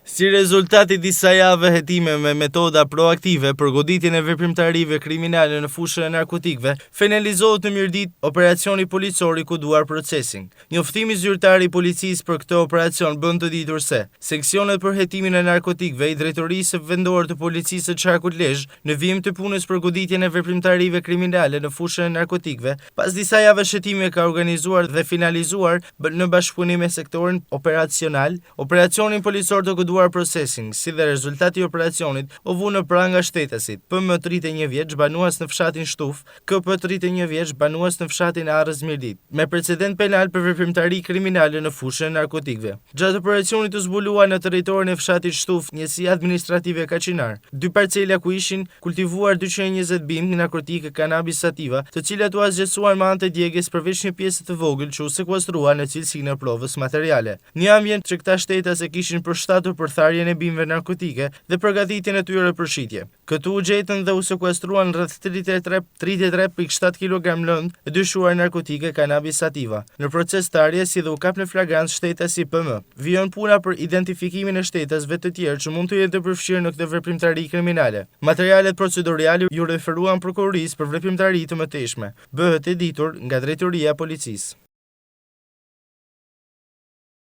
Si rezultati disa jave hetime me metoda proaktive për goditjen e veprimtarive kriminale në fushën e narkotikëve, finalizohet në Mirdit operacioni policor i koduar Processing. Njoftimi zyrtar i policisë për këtë operacion bën të ditur se seksionet për hetimin e narkotikëve i Drejtorisë vendore të Policisë së Qarkut Lezhë në vijim të punës për goditjen e veprimtarive kriminale në fushën e narkotikëve, pas disa javësh hetime ka organizuar dhe finalizuar në bashkëpunim me sektorin operacional, operacionin policor të koduar Processing, si dhe rezultati i operacionit u vu në pranga shtetasit, PM 31 vjeç banues në fshatin Shtuf, KP 31 vjeç banues në fshatin Arrës Mirdit, me precedent penal për veprimtari kriminale në fushën e narkotikëve. Gjatë operacionit u zbulua në territorin e fshatit Shtuf njësi administrative Kaçinar, 2 parcela ku ishin kultivuar 220 bimë narkotike kanabis sativa, të cilat u azgjesuan me anë të djegjes përveç një pjesë të vogël që u sekuestruan në cilësinë e provës materiale. Një ambient që këta shtetas e kishin përshtatur për tharjen e bimëve narkotike dhe përgatitjen e tyre për shitje. Këtu u gjetën dhe u sekuestruan rreth 33.7 kg lëndë e dyshuar narkotike kanabis sativa. Në proces tarje si dhe u kap në flagrancë shtetasi PM. Vijon puna për identifikimin e shtetasve të tjerë që mund të jenë të përfshirë në këtë veprimtari kriminale. Materialet procedurale ju referuan prokurorisë për veprimtari të mëtejshme. Bëhet e ditur nga Drejtoria e Policisë.